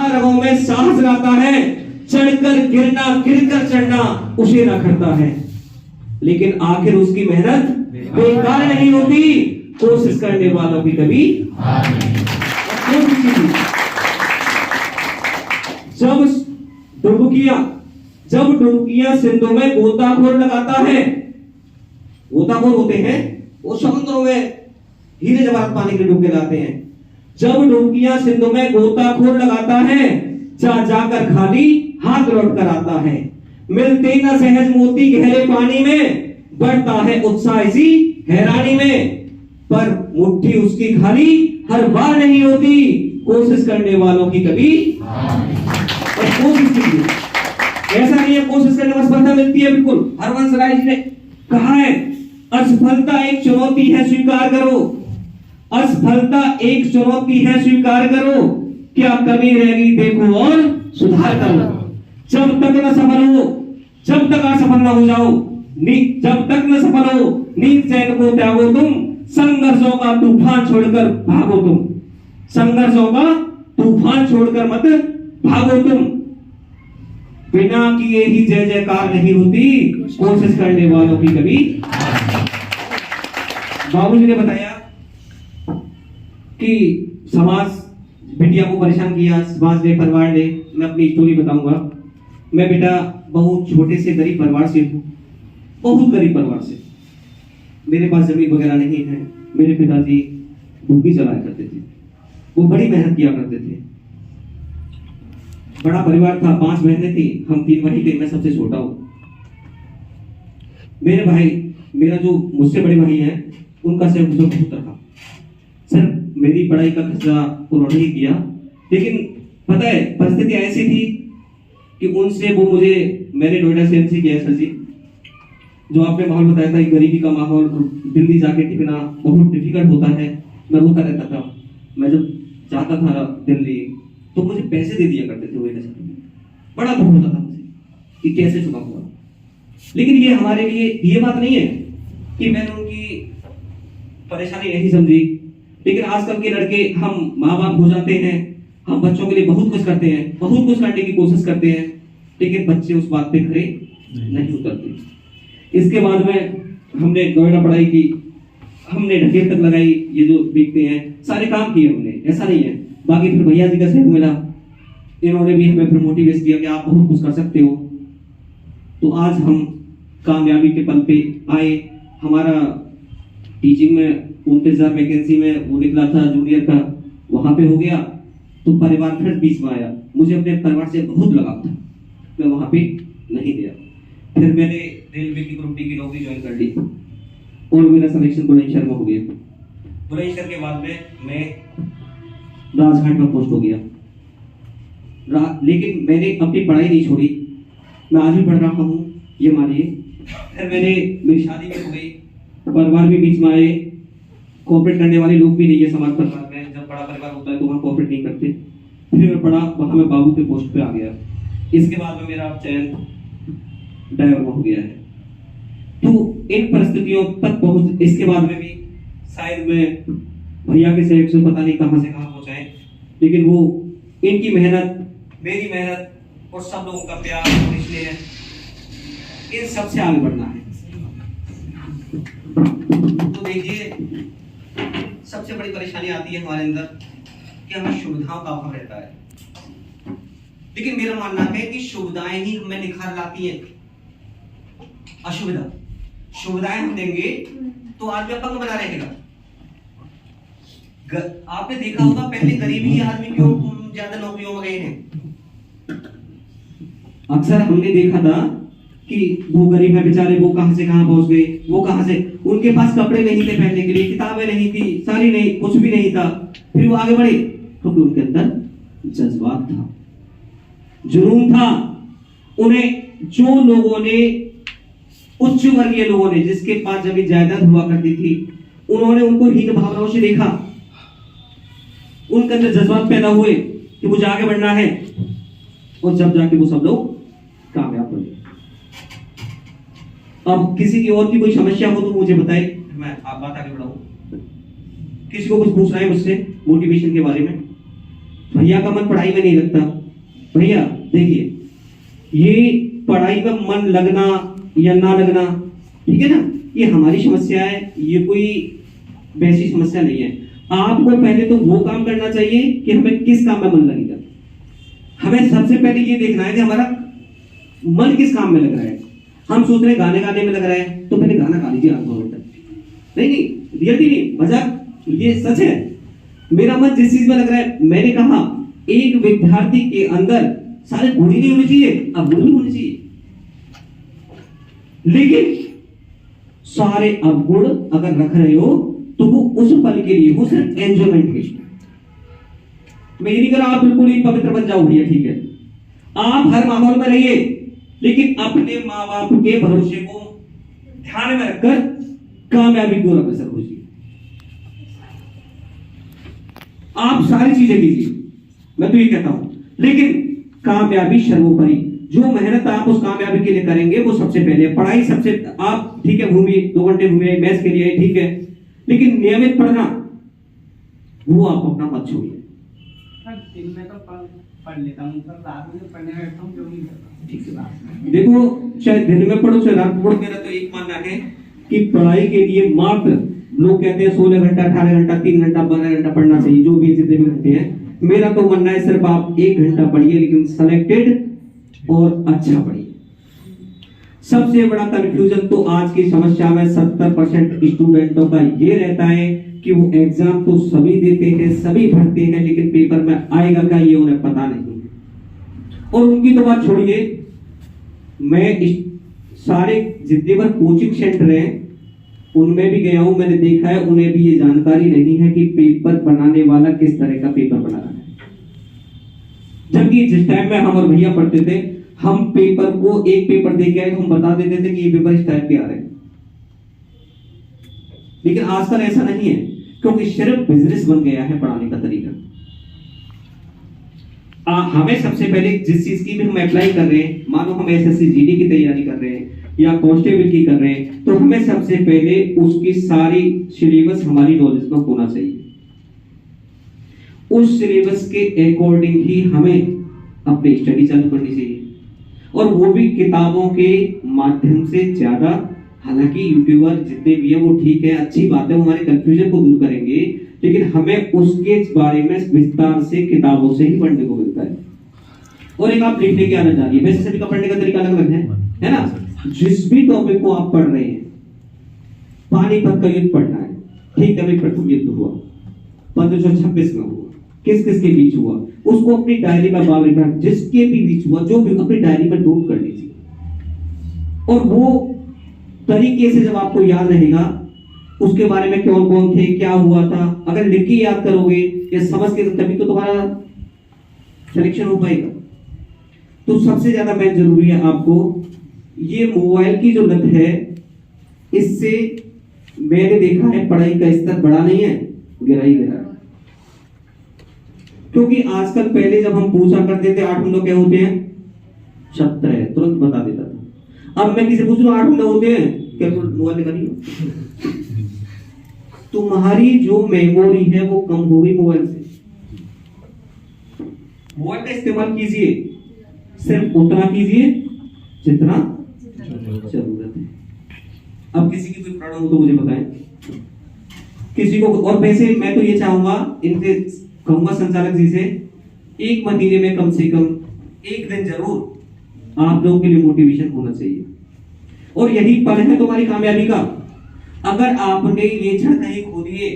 रगों में साहस लाता है, चढ़कर गिरना गिरकर चढ़ना उसे ना करता है, लेकिन आखिर उसकी मेहनत बेकार नहीं होती। कोशिश करने वालों की कभी हार नहीं। जब डुबकियां सिंधु में गोताखोर लगाता है, गोताखोर होते हैं वो समुद्रों में हीरे जवाहरात पाने के लिए डुबके लाते हैं। जब डुबकियां सिंधु में गोताखोर लगाता है, जाकर खाली हाथ लौट कर आता है। मिलते न सहज मोती गहरे पानी में, बढ़ता है उत्साह इसी हैरानी में, पर मुट्ठी उसकी खाली हर बार नहीं होती। कोशिश करने वालों की कभी और कोशिश कीजिए, ऐसा नहीं है कोशिश करने में सफलता मिलती है। बिल्कुल हरवंश राय जी ने कहा है, असफलता एक चुनौती है स्वीकार करो, असफलता एक चुनौती है स्वीकार करो, क्या कमी रहेगी देखो और सुधार करो। जब तक न सफल हो, जब तक असफल न हो जाओ, जब तक न सफल हो नींद चैन को त्यागो तुम, संघर्षों का तूफान छोड़कर भागो तुम, संघर्षों का तूफान छोड़कर मत भागो तुम। बिना किए ही जय जयकार नहीं होती, कोशिश करने वालों की कभी। बाबूजी ने बताया कि समाज बिटिया को परेशान किया, समाज ने, परिवार ने। मैं अपनी स्टोरी बताऊंगा। मैं बेटा बहुत छोटे से गरीब परिवार से हूँ, बहुत गरीब परिवार से। मेरे पास जमीन वगैरह नहीं है। मेरे पिताजी डुबकी चलाया करते थे, वो बड़ी मेहनत किया करते थे। बड़ा परिवार था, 5 बहनें थी, हम 3 भाई थे, मैं सबसे छोटा हूँ। मेरे भाई, मेरा जो मुझसे बड़े भाई हैं, उनका सिर्फ मुझे बहुत रहा। सिर्फ मेरी पढ़ाई का खर्चा उन्होंने ही किया, लेकिन पता है परिस्थिति ऐसी थी कि उनसे वो मुझे, मैंने नोएडा से एमसी किया सर जी, जो आपने माहौल बताया था, गरीबी का माहौल, दिल्ली जाके टिकना बहुत डिफिकल्ट होता है। मैं रोता रहता था। मैं जब जाता था दिल्ली तो मुझे पैसे दे दिया करते थे वो, बड़ा दुख होता था मुझे कि कैसे चुका हुआ। लेकिन ये हमारे लिए ये बात नहीं है कि मैंने उनकी परेशानी नहीं समझी। लेकिन आजकल के लड़के, हम माँ बाप हो जाते हैं, हम बच्चों के लिए बहुत कुछ करते हैं, बहुत कुछ करने की कोशिश करते हैं, लेकिन बच्चे उस बात पे खरे नहीं उतरते। इसके बाद में हमने नोएडा पढ़ाई की, हमने ढकेल तक लगाई, ये जो देखते हैं सारे काम किए हमने, ऐसा नहीं है। बाकी फिर भैया जी का सहयोग मिला, इन्होंने भी हमें फिर मोटिवेट किया कि आप बहुत कुछ कर सकते हो। तो आज हम कामयाबी के पल पे आए। हमारा टीचिंग में 29,000 वैकेंसी में वो निकला था जूनियर का, वहां पे हो गया। तो परिवार फिर बीच में आया। मुझे अपने परिवार से बहुत लगाव था, मैं वहां पे नहीं गया। फिर मैंने रेलवे की ग्रुप डी की नौकरी ज्वाइन कर ली और मेरा सिलेक्शन बुलंदशहर में हो गया। बुलंदशहर के बाद में मैं राजघाट में पोस्ट हो गया। लेकिन मैंने अपनी पढ़ाई नहीं छोड़ी, मैं आज भी पढ़ रहा हूँ, ये मानिए। फिर मेरी शादी भी हो गई, परिवार भी बीच में आए। कोऑपरेट करने वाले लोग भी नहीं है समाज परिवार में, जब बड़ा परिवार होता है तो वहाँ कोऑपरेट नहीं करते। फिर मैं पढ़ा, वहाँ मैं बाबू के पोस्ट पे आ गया। इसके बाद में मेरा चयन ड्राइवर में हो गया है। तो इन परिस्थितियों तक पहुंच, इसके बाद में भी शायद मैं भैया के सहयोग से पता नहीं कहां से कहां पहुंचाए, लेकिन वो इनकी मेहनत, मेरी मेहनत और सब लोगों का प्यार, इसलिए इन सबसे आगे बढ़ना है। तो देखिए, सबसे बड़ी परेशानी आती है हमारे अंदर कि हमें सुविधाओं का अभाव रहता है। लेकिन मेरा मानना है कि सुविधाएं ही हमें निखार लाती हैं। सुविधाएं हम देंगे तो आदमी अपंग बना रहेगा। आपने देखा होगा पहले गरीब ही आदमी क्यों ज्यादा नौकरियों में गए हैं। अक्सर हमने देखा था कि वो गरीब है बेचारे, वो कहां से कहां पहुंच गए, वो कहां से, उनके पास कपड़े नहीं थे पहनने के लिए, किताबें नहीं थी, साड़ी नहीं, कुछ भी नहीं था, फिर वो आगे बढ़े क्योंकि उनके अंदर जज्बात था, जुनून था। उन्हें जो लोगों ने, उच्च वर्गीय लोगों ने, जिसके पास जमीन जायदाद हुआ करती थी, उन्होंने उनको हीन भावनाओं से देखा। उनके अंदर जज्बात पैदा हुए कि मुझे आगे बढ़ना है, और जब जाके वो सब लोग कामयाब बने। अब किसी की और की कोई समस्या हो तो मुझे बताए, मैं आप बात आगे बढ़ाऊं। किसी को कुछ पूछना है मुझसे मोटिवेशन के बारे में भैया का मन पढ़ाई में नहीं लगता। भैया देखिए, ये पढ़ाई में मन लगना या ना लगना, ठीक है ना, ये हमारी समस्या है, ये कोई वैसी समस्या नहीं है। आपको पहले तो वो काम करना चाहिए कि हमें किस काम में मन लगेगा। हमें सबसे पहले ये देखना है कि हमारा मन किस काम में लग रहा है। हम सोच रहे हैं गाने गाने में लग रहा है, तो पहले गाना गा लीजिए 8-9 घंटे। नहीं, रियलिटी नहीं, मजाक, ये सच है। मेरा मन जिस चीज में लग रहा है, मैंने कहा एक विद्यार्थी के अंदर सारे गुण ही नहीं होने चाहिए, अवगुण भी होने चाहिए, लेकिन सारे अवगुण अगर रख रहे हो तो वो उस पल के लिए, वो सिर्फ एंजॉयमेंट के लिए। मैं ये नहीं कर रहा आप बिल्कुल ही पवित्र बन जाओ भैया, ठीक है, आप हर माहौल में रहिए, लेकिन अपने माँ बाप के भरोसे को ध्यान में रखकर कामयाबी की ओर अग्रसर होइए। आप सारी चीजें कीजिए, मैं तो ये कहता हूं, लेकिन कामयाबी सर्वोपरि। जो मेहनत आप उस कामयाबी के लिए करेंगे वो सबसे पहले। पढ़ाई सबसे, आप ठीक है घूमिए 2 घंटे घूमिए मैथ्स के लिए, ठीक है, लेकिन नियमित पढ़ना वो आप अपना मत छोड़िए। दिन में तो पढ़ लेता हूं, पर रात में पढ़ने बैठता हूं, जो नहीं करता। ठीक है, देखो चाहे दिन में पढ़ो चाहे रात में पढ़ो, मेरा तो एक मानना है कि पढ़ाई के लिए मात्र, लोग कहते हैं 16 घंटा 18 घंटा 3 घंटा 12 घंटा पढ़ना चाहिए, जो भी जितने भी घंटे हैं, मेरा तो मानना है सिर्फ आप 1 घंटा पढ़िए, लेकिन सिलेक्टेड और अच्छा पढ़िए। सबसे बड़ा कंफ्यूजन तो आज की समस्या में 70% स्टूडेंटों का ये रहता है कि वो एग्जाम तो सभी देते हैं, सभी भरते हैं, लेकिन पेपर में आएगा क्या ये उन्हें पता नहीं। और उनकी तो बात छोड़िए, मैं सारे जितने बार कोचिंग सेंटर हैं उनमें भी गया हूं, मैंने देखा है उन्हें भी ये जानकारी नहीं है कि पेपर बनाने वाला किस तरह का पेपर बना रहा है। जबकि जिस टाइम में हम और भैया पढ़ते थे, हम पेपर को एक पेपर दे के आए तो हम बता देते थे कि ये पेपर इस टाइप के आ रहे हैं, लेकिन आजकल ऐसा नहीं है, क्योंकि सिर्फ बिजनेस बन गया है पढ़ाने का तरीका। हमें सबसे पहले जिस चीज की भी हम अप्लाई कर रहे हैं, मानो हम एसएससी जीडी की तैयारी कर रहे हैं या कांस्टेबल की कर रहे हैं, तो हमें सबसे पहले उसकी सारी सिलेबस हमारी नॉलेज में होना चाहिए। उस सिलेबस के अकॉर्डिंग ही हमें अपनी स्टडी चालू करनी चाहिए, और वो भी किताबों के माध्यम से ज्यादा। हालांकि यूट्यूबर जितने भी हैं वो ठीक है, अच्छी बात है, वो हमारे कंफ्यूजन को दूर करेंगे, लेकिन हमें उसके बारे में विस्तार से किताबों से ही पढ़ने को मिलता है। और एक आप लिखने की आदत डालिए, वैसे सभी का पढ़ने का तरीका अलग अलग है ना। जिस भी टॉपिक को आप पढ़ रहे हैं, पानीपत का युद्ध पढ़ना है, ठीक है भाई, प्रथम युद्ध हुआ 1526 में हुआ, किस किस के बीच हुआ, उसको अपनी डायरी में बाल लिखना, जिसके भी बीच हुआ जो भी अपनी डायरी में नोट कर लीजिए। और वो तरीके से जब आपको याद रहेगा उसके बारे में कौन कौन थे, क्या हुआ था, अगर लिख के याद करोगे या समझ के, तभी तो तुम्हारा सिलेक्शन हो पाएगा। तो सबसे ज्यादा मेन जरूरी है आपको ये मोबाइल की जो लत है, इससे मैंने देखा है पढ़ाई का स्तर बढ़ा नहीं है, गिरा ही गिरा। क्योंकि आजकल, पहले जब हम पूछा करते थे 8 घंटे क्या होते हैं, 70 है, तुरंत बता देता था। अब मैं किसी पूछ रहा हूं 8 घंटे होते हैं क्या, तो मोबाइल निकालिए। तुम्हारी जो मेमोरी है वो कम हो गई मोबाइल से। मोबाइल का इस्तेमाल कीजिए, सिर्फ उतना कीजिए जितना जरूरत है। अब किसी की कोई प्रॉब्लम हो तो मुझे बताएं, किसी को। और वैसे मैं तो ये चाहूंगा, इनसे कहूंगा संचालक जी से, 1 महीने में कम से कम 1 दिन जरूर आप लोगों के लिए मोटिवेशन होना चाहिए। और यही पल है तुम्हारी कामयाबी का। अगर आपने ये क्षण कहीं खो दिए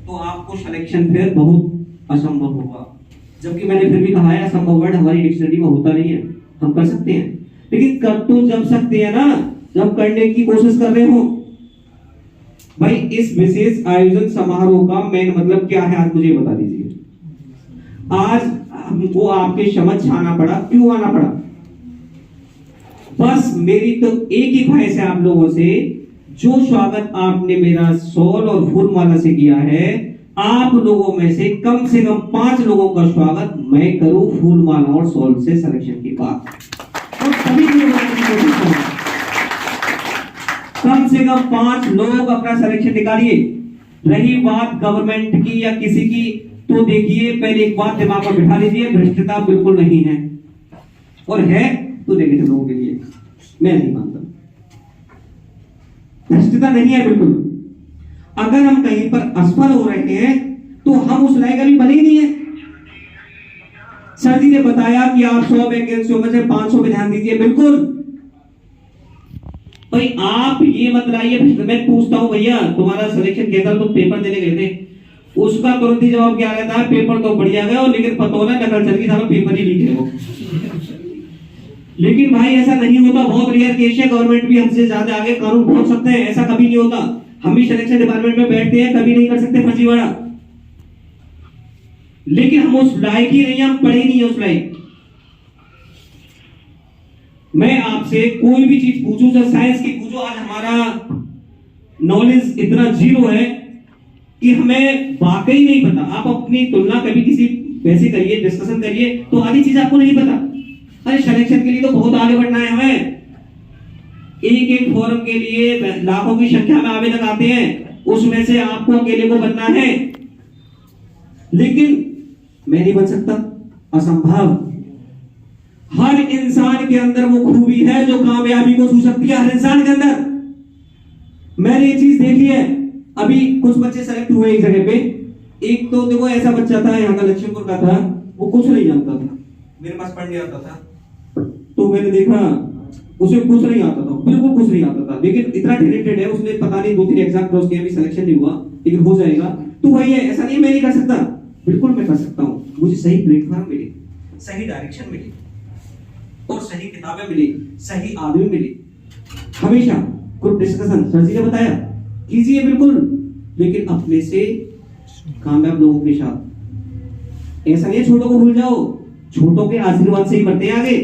तो आपको सिलेक्शन फिर बहुत असंभव होगा। जबकि मैंने फिर भी कहा है, असंभव वर्ड हमारी डिक्शनरी में होता नहीं है, हम कर सकते हैं, लेकिन कर तो जब सकते हैं ना जब करने की कोशिश कर रहे हो। भाई इस विशेष आयोजन समारोह का मेन मतलब क्या है, आज मुझे बता दीजिए। आज हमको आपके समझ आना पड़ा, क्यों आना पड़ा? बस मेरी तो एक ही ख्वाहिश है आप लोगों से, जो स्वागत आपने मेरा शॉल और फूलमाला से किया है, आप लोगों में से कम 5 लोगों का स्वागत मैं करूं फूलमाला और शॉल से सिलेक्शन के बाद। और सभी कम से कम 5 लोग अपना सिलेक्शन निकालिए। रही बात गवर्नमेंट की या किसी की, तो देखिए पहले एक बात दिमाग में बिठा लीजिए, भ्रष्टता बिल्कुल नहीं है, और है तो नेगेटिव लोगों के लिए। मैं नहीं मानता, भ्रष्टता नहीं है बिल्कुल। अगर हम कहीं पर असफल हो रहे हैं तो हम उस लायक अभी बने ही नहीं है। सर जी ने बताया कि आप 100 वैकेंसियों में से 500 पे ध्यान दीजिए, बिल्कुल भाई आप ये मत लाइए। मैं पूछता हूं भैया तुम्हारा सिलेक्शन कैसा, तुम पेपर देने गए थे, उसका तुरंत ही जवाब क्या रहता है, पेपर तो बढ़िया गया लेकिन पतोला नकल चल गई, सारा पेपर ही लीक है वो। लेकिन भाई ऐसा नहीं होता, बहुत रेयर केस है, गवर्नमेंट भी हमसे ज्यादा आगे कानून पहुंच सकते हैं, ऐसा कभी नहीं होता। हम भी सिलेक्शन डिपार्टमेंट में बैठते हैं, कभी नहीं कर सकते फर्जीवाड़ा, लेकिन हम उस लायक ही नहीं है, हम पढ़े नहीं है उस लायक। मैं आपसे कोई भी चीज पूछूं, चाहे साइंस की पूछो, आज हमारा नॉलेज इतना जीरो है कि हमें वाकई नहीं पता। आप अपनी तुलना कभी किसी वैसे करिए, डिस्कशन करिए, तो आधी चीज आपको नहीं पता। अरे सिलेक्शन के लिए तो बहुत आगे बढ़ना है हमें, एक एक फॉर्म के लिए लाखों की संख्या में आवेदक आते हैं, उसमें से आपको अकेले को बनना है। लेकिन मैं नहीं बन सकता, असंभव। हर इंसान के अंदर वो खूबी है जो कामयाबी को छू सकती है, हर इंसान के अंदर। मैंने ये चीज देखी है। अभी कुछ बच्चे सेलेक्ट हुए एक जगह पे, एक तो देखो ऐसा बच्चा था, यहाँ का लक्ष्मीपुर का था, वो कुछ नहीं जानता था, मेरे पास पढ़ने आता था, तो मैंने देखा उसे कुछ नहीं आता था, बिल्कुल कुछ नहीं आता था, लेकिन इतना टैलेंटेड है, उसने पता नहीं 2-3 एग्जाम क्रॉस किया, अभी सिलेक्शन नहीं हुआ, लेकिन हो जाएगा। तो वही है, ऐसा नहीं मैं नहीं कर सकता, बिल्कुल मैं कर सकता हूँ। मुझे सही प्लेटफॉर्म मिले, सही डायरेक्शन मिले, और सही किताबें मिली, सही आदमी मिले। हमेशा ग्रुप डिस्कशन सर जी ने बताया कीजिए बिल्कुल, लेकिन अपने से कामयाब लोगों के साथ। ऐसा नहीं छोटों को भूल जाओ, छोटों के आशीर्वाद से ही बढ़ते हैं आगे,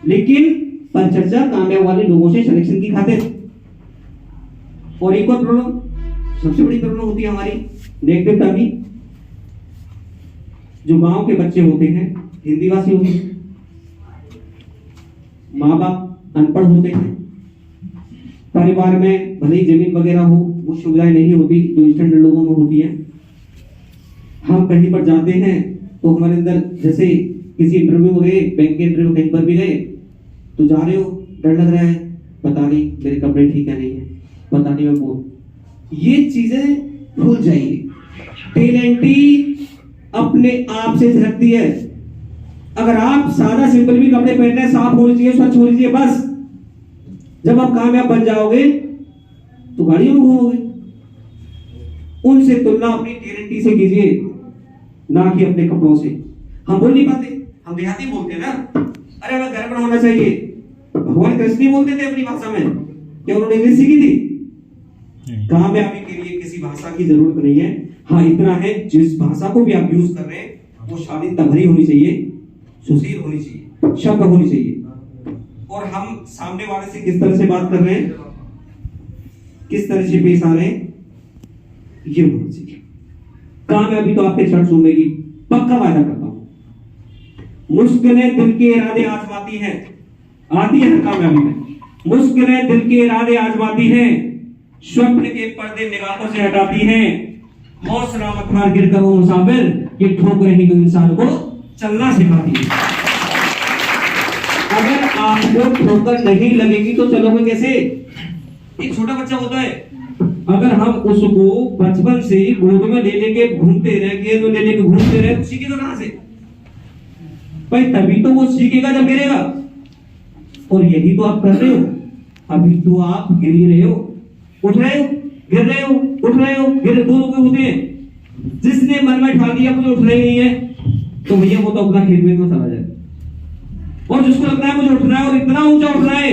लेकिन परिचर्चा कामयाब वाले लोगों से सिलेक्शन की खातिर। और एक और प्रॉब्लम, सबसे बड़ी प्रॉब्लम होती है हमारी नेगेटिव की, जो गांव के बच्चे होते हैं, हिंदी भाषी होते हैं, माँ बाप अनपढ़ होते हैं, परिवार में भले ही जमीन वगैरह हो, वो सुविधाएं नहीं होती जो स्टैंडर्ड लोगों में होती है। हम कहीं पर जाते हैं तो हमारे अंदर, जैसे किसी इंटरव्यू में गए, बैंक के इंटरव्यू कहीं पर भी गए, तो जा रहे हो, डर लग रहा है, पता नहीं मेरे कपड़े ठीक है नहीं है, पता नहीं मैं बोल, ये चीजें भूल जाइए। टैलेंटी अपने आप से झलकती है। अगर आप सादा सिंपल भी कपड़े पहनते हैं, साफ होने चाहिए, स्वच्छ होने चाहिए, बस जब आप कामयाब बन जाओगे तो गाड़ियों में घूमोगे। उनसे तुलना अपनी टैलेंटी से कीजिए, ना कि अपने कपड़ों से। हम बोल नहीं पाते, हम देहाती बोलते हैं ना, अरे हमें घर पर होना चाहिए। भगवान कृष्ण नहीं बोलते थे अपनी भाषा में, क्या उन्होंने इंग्लिश सीखी थी? कामयाबी के लिए किसी भाषा की जरूरत नहीं है। हाँ इतना है, जिस भाषा को भी आप यूज कर रहे हैं वो शालीनता भरी होनी चाहिए, सुशील होनी चाहिए, शब्द होनी चाहिए, और हम सामने वाले से किस तरह से बात कर रहे हैं, किस तरह से पेश आ रहे हैं, ये होना चाहिए। कामयाबी तो आपके क्षण सुनेगी, पक्का वादा करता हूं। मुश्किलें दिल के इरादे आजमाती हैं, आती है कामयाबी में। मुश्किलें दिल के इरादे आजमाती हैं, स्वप्न के पर्दे निगाहों से हटाती हैं। हौसला मत हार, गिर कर वो मुसाफिर, ये ठोकरें ही तो इंसान को चलना सिखाती है। अगर आपको ठोकर नहीं लगेगी तो चलोगे कैसे? एक छोटा बच्चा होता है, अगर हम उसको बचपन से गोद में ले लेके घूमते रहे, गेंद ले लेके घूमते रहे, तो सीखेगा कहां से? भाई तभी तो वो सीखेगा जब गिरेगा। और यही तो आप कर रहे हो। अभी तो आप गिर ही रहे हो, उठ रहे हो, गिर रहे हो, उठ रहे हो, गिर, दोनों के होते हैं। जिसने मन में ठान लिया मुझे उठना ही नहीं है, तो भैया वो तो अपना खेत में चला जाए। और जिसको लगता है मुझे उठना है और इतना ऊंचा उठना है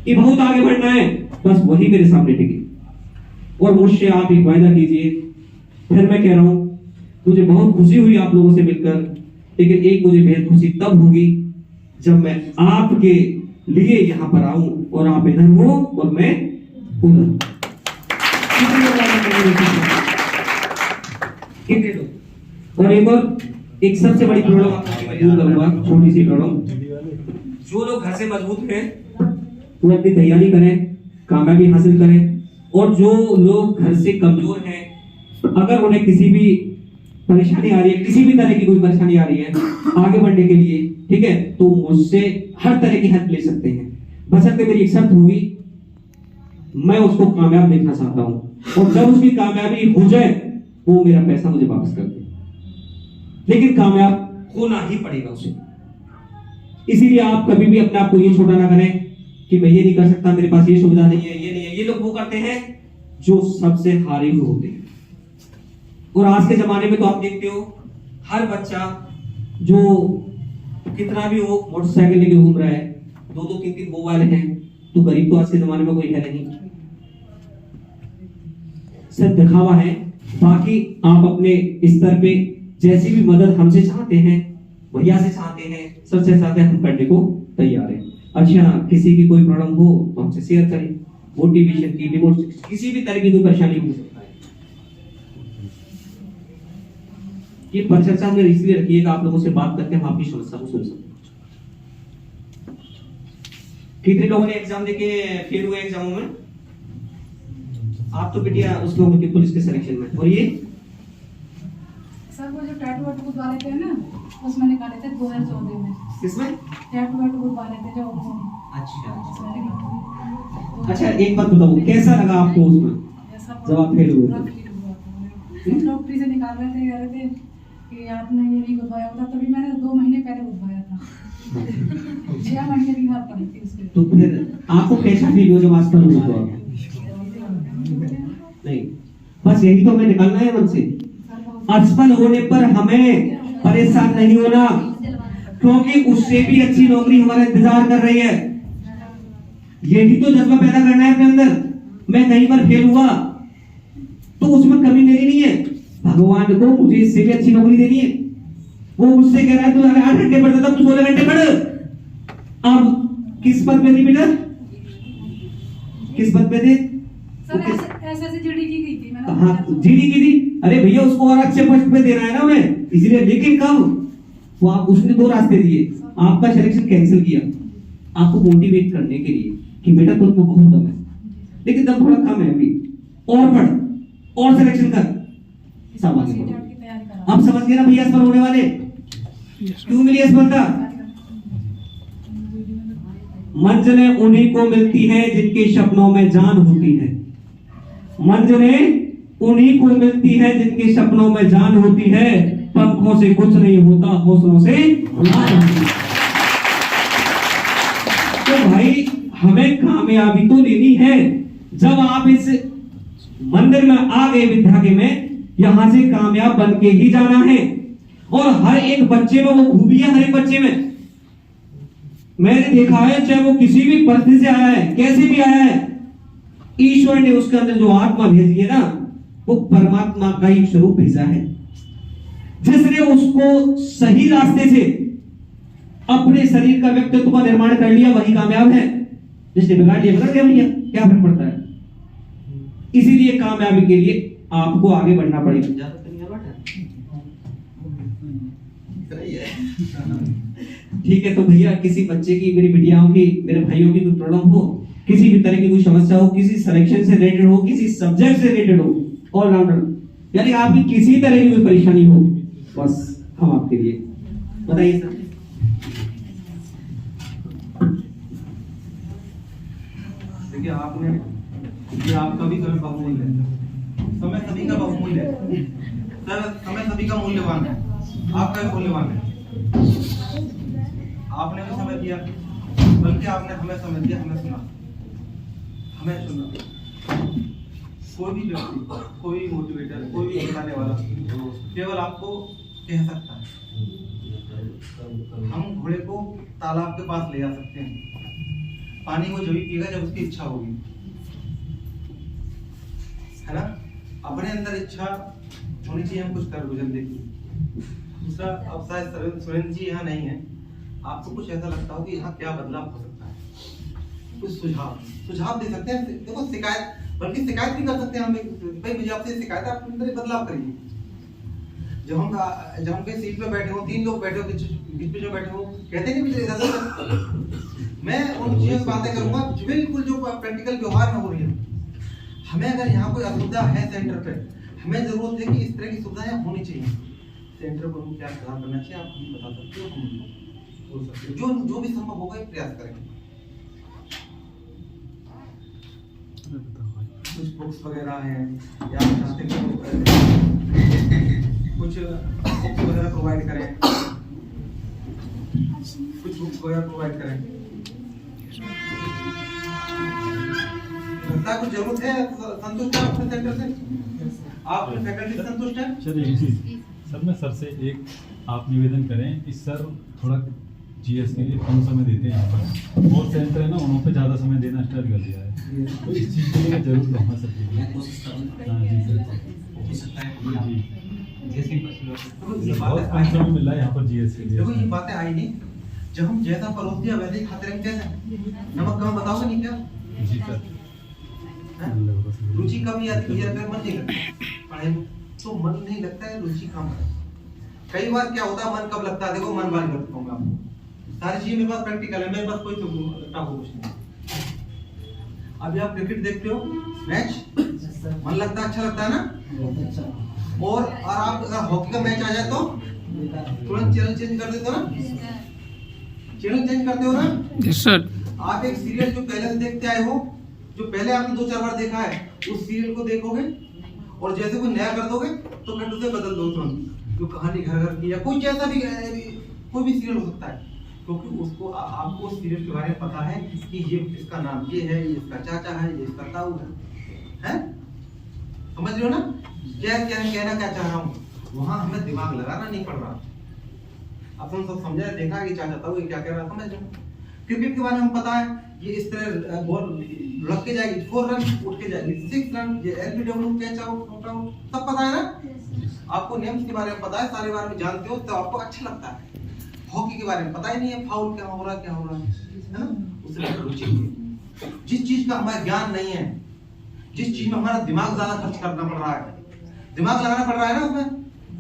कि बहुत आगे बढ़ना है, बस वही मेरे सामने टिके। और मुझसे आप एक वायदा कीजिए, फिर मैं कह रहा हूं, मुझे बहुत खुशी हुई आप लोगों से मिलकर, लेकिन एक मुझे बेहद खुशी तब होगी जब मैं आपके लिए यहां पर आऊं और आप इधर हो और मैं उधर। कितने लोग? और एक सबसे बड़ी प्रॉब्लम आपको दूर करूंगा, छोटी सी प्रॉब्लम। जो लोग घर से मजबूत हैं वो अपनी तैयारी करें, कामयाबी हासिल करें, और जो लोग घर से कमजोर हैं, अगर उन्हें किसी भी परेशानी आ रही है, किसी भी तरह की कोई परेशानी आ रही है आगे बढ़ने के लिए, ठीक है, तो मुझसे हर तरह की हेल्प ले सकते हैं। बशर्ते मेरी एक शर्त होगी, मैं उसको कामयाब देखना चाहता हूं, और जब उसकी कामयाबी हो जाए वो मेरा पैसा मुझे वापस कर दे, लेकिन कामयाब होना ही पड़ेगा उसे। इसीलिए आप कभी भी अपने आप को ये छोटा ना करें कि मैं ये नहीं कर सकता, मेरे पास ये सुविधा नहीं है, ये नहीं है। ये लोग वो करते हैं जो सबसे हारे हुए होते हैं। और आज के जमाने में तो आप देखते हो हर बच्चा जो कितना भी हो मोटरसाइकिल लेके घूम रहा है, 2-2 3-3 मोबाइल हैं, तो गरीब तो आज के जमाने में कोई है नहीं। सब दिखावा है। बाकी आप अपने स्तर पे जैसी भी मदद हमसे चाहते हैं, भैया से चाहते हैं, सबसे चाहते हैं, हम करने को तैयार हैं। अच्छा, किसी की कोई प्रॉब्लम हो तो हमसे शेयर करें, मोटिवेशन की, डिवोर्स, किसी भी तरह की कोई परेशानी हो सकता है। ये परिचर्चा हमने इसलिए रखी है कि आप लोगों से बात करके हम आपकी समस्या को सुन सकते। कितने लोगों ने एग्जाम देके फेल हुए एग्जामों में? आप तो बिटिया उस लोगों की पुलिस के सिलेक्शन में। और ये सर वो जो टैटू वाटू बुलवा लेते हैं ना, उसमें निकाले थे 2014 में। किसमें? टैटू वाटू बुलवा लेते जो अच्छा उसमें अच्छा, एक बात बताओ, कैसा लगा आपको उसमें जब आप फेल हुए? डॉक्टरी से निकाल रहे थे, कह रहे थे कि आपने ये नहीं बुलवाया होता, तभी मैंने 2 महीने पहले बुलवाया था। 6 महीने बीमार पड़ी थी उसके। तो फिर आपको कैसा फील हुआ जब आज तक हुआ? नहीं, बस यही तो हमें निकालना है मन से। असफल होने पर हमें परेशान नहीं होना, क्योंकि उससे भी अच्छी नौकरी हमारा इंतजार कर रही है। यही तो जज्बा पैदा करना है अपने अंदर। मैं कहीं पर फेल हुआ तो उसमें कमी मेरी नहीं है, भगवान को मुझे इससे भी अच्छी नौकरी देनी है। वो मुझसे कह रहा है तू 8 घंटे पढ़ता था, तू 16 घंटे पढ़। अब किस पद पे थी बेटा? किस पद पे थे? सर ऐसे जीडी की गई थी मैंने। हाँ, जीडी की थी। अरे भैया, उसको और अच्छे पोस्ट पे देना है ना हमें, इसलिए। लेकिन कब वो आप उसने 2 रास्ते दिए, आपका सिलेक्शन कैंसिल किया आपको मोटिवेट करने के लिए कि बेटा तुमको बहुत दम है, लेकिन दम थोड़ा कम है अभी, और पढ़ और सिलेक्शन कर, सब आगे बढ़ो। आप समझ गए ना भैया असफल होने वाले क्यों मिली असफलता? मंजिलें उन्हीं को मिलती हैं जिनके सपनों में जान होती है। मंजिलें उन्हीं को मिलती है जिनके सपनों में जान होती है। पंखों से कुछ नहीं होता, हौसलों से उड़ान होती है। तो भाई, हमें कामयाबी तो लेनी है। जब आप इस मंदिर में आ गए विद्या में, यहां से कामयाब बन के ही जाना है। और हर एक बच्चे में वो खूबी है, हर एक बच्चे में। मैंने देखा है, चाहे वो किसी भी परिस्थिति से आया है, कैसे भी आया है, ईश्वर ने उसके अंदर जो आत्मा भेजी है ना, वो परमात्मा का ही स्वरूप भेजा है। जिसने उसको सही रास्ते से अपने शरीर का व्यक्तित्व का निर्माण कर लिया, वही कामयाब है। जिसने बिगाड़ लिया बिगड़ गया भैया, क्या फर्क पड़ता है? इसीलिए कामयाबी के लिए आपको आगे बढ़ना पड़ेगा। ठीक है, तो भैया किसी बच्चे की, मेरी बिटियाओं की, मेरे भाइयों की कोई प्रॉब्लम हो, किसी भी तरह की कोई समस्या हो, किसी सिलेक्शन से रिलेटेड हो, किसी सब्जेक्ट से रिलेटेड हो, ऑलराउंडर, यानी आपकी किसी तरह की कोई परेशानी हो, बस हम आपके लिए। बताइए सर। देखिए, आपने ये आपका भी समय बहुमूल्य है, समय सभी का बहुमूल्य है सर, समय सभी का मूल्यवान है, आपका भी मूल्यवान है। आपने भी समय दिया, बल्कि आपने हमें समय दिया, हमें सुना, हमें सुना। कोई भी व्यक्ति, कोई मोटिवेटर, कोई भी बताने वाला केवल आपको कह सकता है। हम घोड़े को तालाब के पास ले जा सकते हैं, पानी वो जब भी पिएगा जब उसकी इच्छा होगी, है ना। अपने अंदर इच्छा होनी चाहिए, हम कुछ कर गुजरने की। दूसरा, अब शायद सुरेंद्र जी यहाँ नहीं है, आपको कुछ ऐसा लगता हो कि यहाँ क्या बदलाव हो सकता है, कुछ सुझाव दे सकते हैं। देखो, शिकायत, बल्कि शिकायत भी कर सकते हैं हम, भाई मुझे आपसे शिकायत है, आप अंदर बदलाव करिए। जब हम कहीं सीट पे बैठे हो, 3 लोग बैठे हो, बीच में जो बैठे हो, कहते नहीं मुझे मैं उन चीजों से बातें करूंगा बिल्कुल जो प्रैक्टिकल व्यवहार में हो रही है। हमें अगर यहाँ कोई असुविधा है सेंटर पे, हमें जरूरत है कि इस तरह की सुविधाएं होनी चाहिए। सेंटर को हम क्या सुधार करना चाहिए आप हमें बता सकते हो, हम बोल सकते हो, जो भी संभव होगा एक प्रयास करेंगे। कुछ बुक्स वगैरह हैं या आप चाहते हैं कुछ बुक्स वगैरह प्रोवाइड करें, कुछ बुक्स वगैरह प्रोवाइड करें, लगता है कुछ जरूरत है, संतुष्ट है अपने सेंटर से, आप अपने फैकल्टी से संतुष्ट हैं? चलिए सर, मैं सर से एक आप निवेदन करें कि सर थोड़ा जीएस के लिए कम समय देते हैं यहाँ पर, और सेंटर है ना उन पे ज़्यादा समय देना स्टार्ट कर दिया है, तो इस चीज़ के लिए जरूर कहूँगा सर के लिए। हाँ जी सर, जी बहुत कम समय मिल रहा है यहाँ पर जीएस के लिए। देखो ये बातें आई नहीं, जब हम जैसा परोस दिया वैसे ही खाते रहेंगे कैसे? नमक कम बताओगे नहीं क्या? जी सर, रुचि कम आती है, अगर मन नहीं लगता पढ़ाई में, तो मन नहीं लगता है, रुचि कम है। कई बार क्या होता है मन कब लगता है, देखो मन वाली बात कहूँगा आपको, सारी चीजें मेरे पास प्रैक्टिकल है, मेरे पास कोई टाको कुछ नहीं। अभी आप क्रिकेट देखते हो मैच, मन लगता है, अच्छा लगता है ना? और आप अगर हॉकी का मैच आ जाए तो तुरंत चैनल चेंज कर देते हो ना? चैनल चेंज करते हो ना? Yes sir. आप एक सीरियल जो पहले से देखते आए हो, जो पहले आपने 2-4 बार देखा है, उस सीरियल को देखोगे और जैसे कोई नया कर दोगे तो फिर उसे बदल दो तुरंत, जो कहानी घर घर की या कोई जैसा भी कोई भी सीरियल हो सकता है, क्योंकि उसको आपको उस सीरियल के बारे में पता है कि ये इसका नाम ये है, ये इसका चाचा है, ये इसका ताऊ है? समझ रहे हो ना क्या कहना क्या चाह रहा हूँ? वहाँ हमें दिमाग लगाना नहीं पड़ रहा। अपन सब समझा देखा कि चाचा ताऊ ये क्या कह रहा है, समझ रहे हो? क्रिकेट के बारे में पता है, ये इस तरह बॉल लग के जाएगी, 4 रन उठ के जाएगी, 6 रन, ये एलबीडब्ल्यू कैच आउट, सब पता है ना? आपको नियम के बारे में पता है, सारे बारे में जानते हो, तो आपको अच्छा लगता है। हॉकी के बारे में पता ही नहीं है, फाउल क्या हो रहा है ना? उससे रुचि है। जिस चीज का हमारा ज्ञान नहीं है, जिस चीज में हमारा दिमाग ज्यादा खर्च करना पड़ रहा है, दिमाग लगाना पड़ रहा है ना उसमें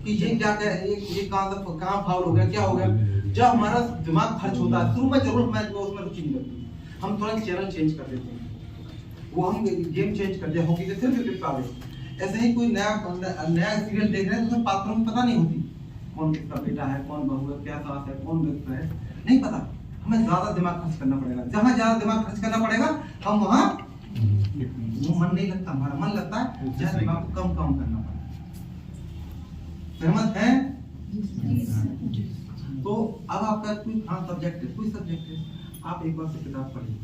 कि ये क्या ये कहाँ फाउल हो गया, क्या हो गया, जब हमारा दिमाग खर्च होता है शुरू में जरूर हमें उसमें रुचि नहीं लगती, हम तुरंत चैनल चेंज कर देते हैं, वो हम गेम चेंज कर दिया, हॉकी से फिर क्रिकेट आ गए। ऐसे ही कोई नया सीरियल देख रहे हैं, उसमें पात्रों की पता नहीं होती, कौन किसका बेटा है, कौन बहू है, क्या सास है, कौन व्यक्ति है, नहीं पता। हमें ज्यादा दिमाग खर्च करना पड़ेगा, जहाँ ज्यादा दिमाग खर्च करना पड़ेगा हम वहाँ वो मन नहीं लगता, हमारा मन लगता है जहाँ दिमाग को कम करना पड़ेगा। सहमत है? तो अब आपका कोई सब्जेक्ट है, कोई सब्जेक्ट है, आप एक बार से किताब पढ़िए,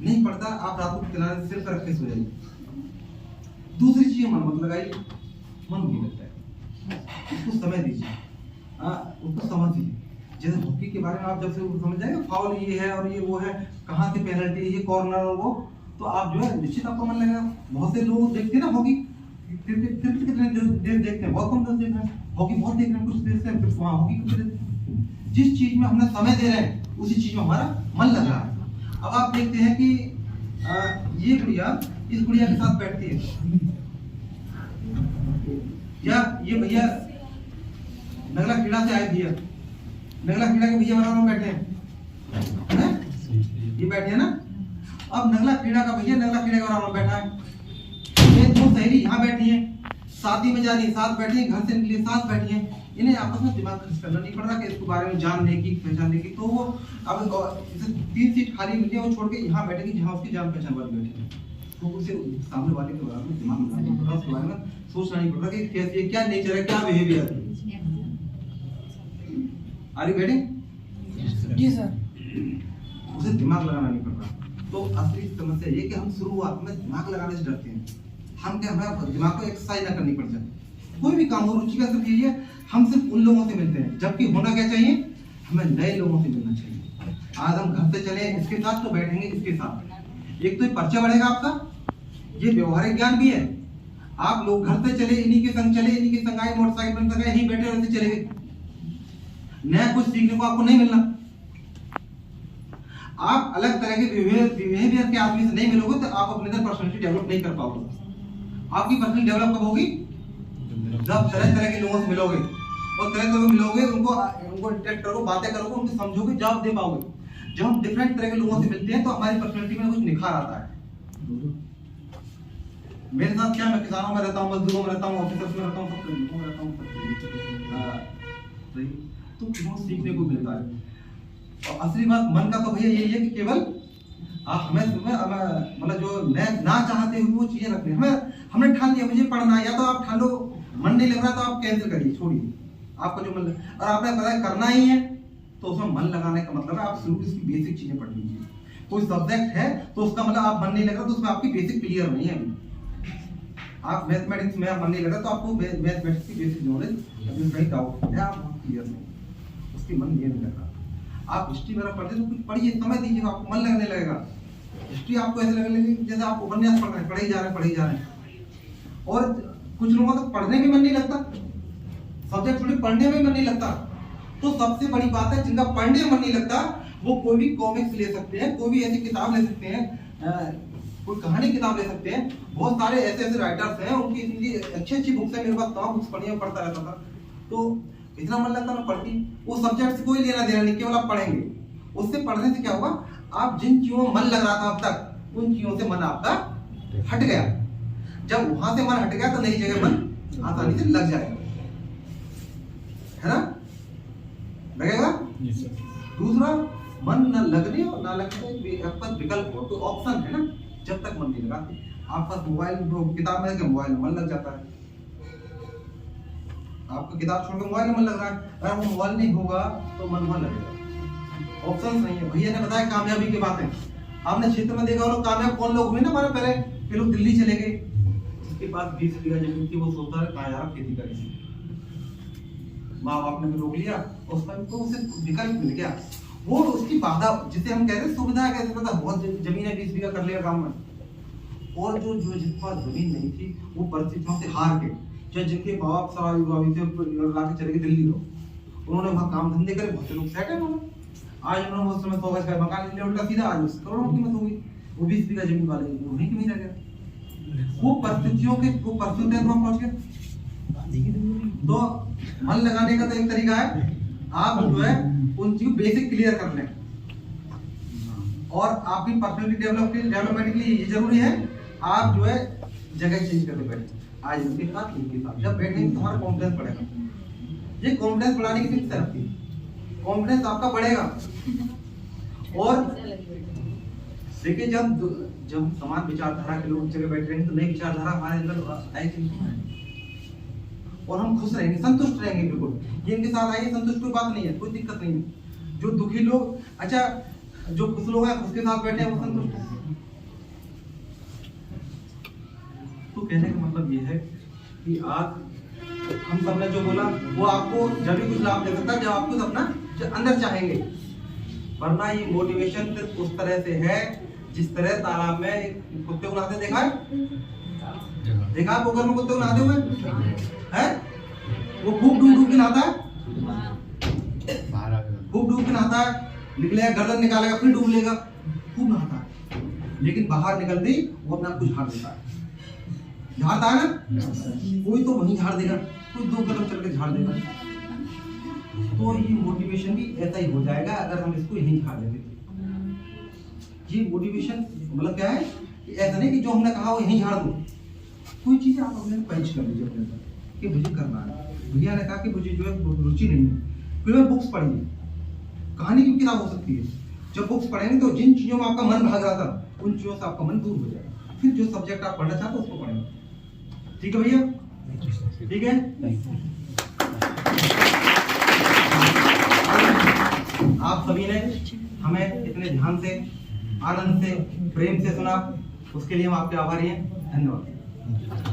नहीं पढ़ता आप रात को किनारे सिर पर रख के सो जाइए, दूसरी चीज मन मत लगाइए, मन नहीं लगता है, उसको समय दीजिए, उसको समझ दीजिए। जैसे हॉकी के बारे में आप जब से समझ जाएंगे फाउल ये है और ये वो है, कहाँ से पेनल्टी, ये कॉर्नर और वो, तो आप जो है निश्चित आपको मन लगेगा। बहुत से लोग देखते हैं ना हॉकी, क्रिकेट कितने देर देखते हैं, बहुत कम देर देख रहे हैं, हॉकी बहुत देख रहे हैं, कुछ देखते हैं, फिर वहाँ हॉकी कुछ देखते हैं। जिस चीज में हमने समय दे रहे हैं उसी चीज में हमारा मन लग रहा है। अब आप देखते हैं कि ये गुड़िया इस गुड़िया के साथ बैठती है, या ये भैया नगला खेड़ा से आए भैया, नगला खेड़ा के भैया बराबर में बैठे हैं, ये बैठे हैं ना। अब नगला खेड़ा का भैया नगला खेड़ा के बराबर में बैठा है, ये दो सहेली यहाँ बैठी हैं, शादी में जानी साथ बैठी है, घर से निकली साथ बैठी है, इन्हें आपस में दिमाग खर्च करना नहीं पड़ रहा कि इसके बारे में जानने की पहचानने की। तो वो अब 3 सीट खाली मिली है, वो छोड़ के यहाँ बैठेगी जहाँ उसकी जान पहचान वाली बैठी है, तो उसे सामने वाले के बारे में दिमाग लगाना पड़ रहा, उसके बारे में सोचना नहीं पड़ रहा कि कैसे क्या नेचर है, क्या बिहेवियर है। Are you getting? जी सर। उसे दिमाग लगाना नहीं पड़ रहा। तो असली समस्या ये कि हम शुरुआत में दिमाग लगाने से डरते हैं, हम क्या हमारा दिमाग को एक्सरसाइज ना करनी पड़ जाए। कोई भी काम हो, रुचि का सिर्फ यही है, हम सिर्फ उन लोगों से मिलते हैं, जबकि होना क्या चाहिए, हमें नए लोगों से मिलना चाहिए। आज हम घर से चले इसके साथ तो बैठेंगे इसके साथ, एक तो ये परिचय बढ़ेगा आपका, ये व्यवहारिक ज्ञान भी है। आप लोग घर से चले इन्हीं के संग चले, इन्हीं के संग आए, मोटरसाइकिल पर संग यहीं बैठे और चले गए, नया कुछ सीखने को आपको नहीं मिलना। आप अलग तरह के बिहेवियर के आदमी से नहीं मिलोगे तो आप अपने अंदर पर्सनालिटी डेवलप नहीं कर पाओगे। आपकी पर्सनालिटी डेवलप कब होगी? जब तरह तरह के लोगों से मिलोगे और तरह तरह मिलोगे, उनको इंटरेक्ट करोगे, बातें करोगे, उनको समझोगे, जवाब दे पाओगे। जब हम डिफरेंट तरह के लोगों से मिलते हैं तो हमारी पर्सनालिटी में कुछ निखार आता है। मेरे साथ क्या, मैं किसानों में रहता हूँ, मजदूरों में रहता हूँ, ऑफिसर्स में रहता हूँ, सब में रहता हूँ, तो बहुत सीखने को मिलता है। और असली बात मन का तो भैया यही है कि केवल आप हमें मतलब जो ना चाहते हुए वो चीजें रखनी, हमने ठान लिया मुझे पढ़ना है, या तो आप ठान लो मन नहीं लग रहा तो आप कैंसिल करिए, छोड़िए, आपको जो मन लग, और आपने पता है करना ही है तो उसमें मन लगाने का मतलब है आप शुरू इसकी बेसिक चीजें पढ़ लीजिए। कोई सब्जेक्ट है तो उसका मतलब आप मन नहीं लग रहा तो उसमें आपकी बेसिक क्लियर नहीं है अभी। आप मैथमेटिक्स में आप मन नहीं लग रहा तो आपको मैथमेटिक्स की बेसिक नॉलेज अभी कहीं डाउट है, आप क्लियर नहीं, उसकी मन ये नहीं लग रहा। आप हिस्ट्री वगैरह पढ़ते तो कुछ पढ़िए, समय दीजिए, आपको मन लगने लगेगा। हिस्ट्री आपको ऐसे लगने लगेगी जैसे आप उपन्यास पढ़ रहे हैं, पढ़े ही जा रहे हैं। और कुछ लोगों को पढ़ने में मन नहीं लगता, सब्जेक्ट थोड़ी पढ़ने में मन नहीं लगता। तो सबसे बड़ी बात है, जिनका पढ़ने में मन नहीं लगता वो कोई भी कॉमिक्स ले सकते हैं, कोई भी ऐसी किताब ले सकते हैं, कोई कहानी किताब ले सकते हैं। बहुत सारे ऐसे राइटर्स हैं, उनकी इतनी अच्छी बुक्स है, मेरे पास तमाम बुक्स पढ़ी पढ़ता रहता था, तो इतना मन लगता ना पढ़ती। वो सब्जेक्ट से कोई लेना देना नहीं, केवल आप पढ़ेंगे। उससे पढ़ने से क्या होगा, आप जिन चीजों में मन लग रहा था अब तक, उन चीजों से मन आपका हट गया। जब वहां से मन हट गया तो नई जगह मन आसानी से लग जाएगा, है ना, लगेगा। दूसरा, मन न लगने और ना लगने आपका विकल्प हो, तो ऑप्शन है ना, जब तक मन नहीं लगाते आप पास मोबाइल किताब में मोबाइल में मन लग जाता है, आपका किताब छोड़ के मोबाइल में मन लग रहा है, अगर वो मोबाइल नहीं होगा तो मन वहां लगेगा। ऑप्शन नहीं है। भैया ने बताया कामयाबी की बातें, आपने क्षेत्र में देखा लोग कामयाब कौन लोग हुए ना हमारे पहले के लोग दिल्ली चले गए, जिसके पास 20 बीघा जमीन थी, वो सोचता है कहाँ यार खेती करेंगे, माँ बाप ने भी रोक लिया, उसका तो उसे विकल्प मिल गया। वो उसकी बाधा, जिसे हम कहते हैं सुविधा, कहते थे बहुत जमीन है 20 बीघा कर लिया गाँव में, और जो जिसके पास जमीन नहीं थी वो परिस्थितियों से हार के, जो जिनके बाप सवाल थे लाके चले गए दिल्ली लोग, उन्होंने वहाँ काम धंधे करे, बहुत से लोग सेट है वहाँ। आज उन्होंने उस समय 100 गज का मकान ले लिया उल्टा सीधा, आज उसकी करोड़ों कीमत होगी। वो 20 बीघा जमीन वाले वहीं की नहीं रह गया, वो परिस्थितियों के वो परिस्थितियों तक वहाँ पहुँच गए। तो मन लगाने का तो एक तरीका है, आप जो है उन चीजों बेसिक क्लियर कर लें, और आपकी पर्सनैलिटी डेवलपमेंट के लिए ये जरूरी है आप जो है जगह चेंज करके बैठे, आज उनके साथ इनके साथ जब बैठेंगे तुम्हारा कॉन्फिडेंस बढ़ेगा। ये कॉन्फिडेंस बढ़ाने की सिर्फ थेरेपी, कॉन्फिडेंस आपका बढ़ेगा। और देखिए जब समान विचारधारा के लोग जगह बैठ रहेंगे तो नई विचारधारा हमारे अंदर आएगी और हम खुश रहेंगे, संतुष्ट रहेंगे। बिल्कुल ये इनके साथ आइए, संतुष्ट कोई बात नहीं है, कोई दिक्कत नहीं है। जो दुखी लोग, अच्छा जो खुश लोग हैं उसके साथ बैठे हैं वो संतुष्ट है। तो कहने का मतलब ये है कि आज हम सबने जो बोला वो आपको जब भी कुछ लाभ दे सकता है जब आप खुद अपना अंदर चाहेंगे, वरना ये मोटिवेशन उस तरह से है जिस तरह तालाब में कुत्ते को नहाते देखा है, देखा है पोखर में कुत्ते को नहाते हुए है, वो खूब डूब के नहाता है, खूब डूब के नहाता है, निकलेगा गर्दन निकालेगा फिर डूब लेगा, खूब नहाता है, लेकिन बाहर निकलते ही वो अपना कुछ झाड़ देता है, झाड़ता है ना, कोई तो वहीं झाड़ देगा, कोई 2 कदम चल के झाड़ देगा। तो ये मोटिवेशन भी ऐसा ही हो जाएगा अगर हम इसको यहीं झाड़ देंगे। ये मोटिवेशन मतलब क्या है कि ऐसा नहीं कि जो हमने कहा वो यहीं झाड़ दो, कोई चीज आप अपने पंच कर लीजिए अपने अंदर कि मुझे करना है। भैया ने कहा कि मुझे जो है रुचि नहीं है, फिर बुक्स पढ़िए, कहानी की किताब हो सकती है। जब बुक्स पढ़ेंगे तो जिन चीजों में आपका मन भाग रहा था उन चीजों से आपका मन दूर हो जाएगा, फिर जो सब्जेक्ट आप पढ़ना चाहते हो उसको पढ़ेंगे। ठीक है भैया, ठीक है। आप सभी ने हमें इतने ध्यान से, आनंद से, प्रेम से सुना, उसके लिए हम आपके आभारी हैं। धन्यवाद।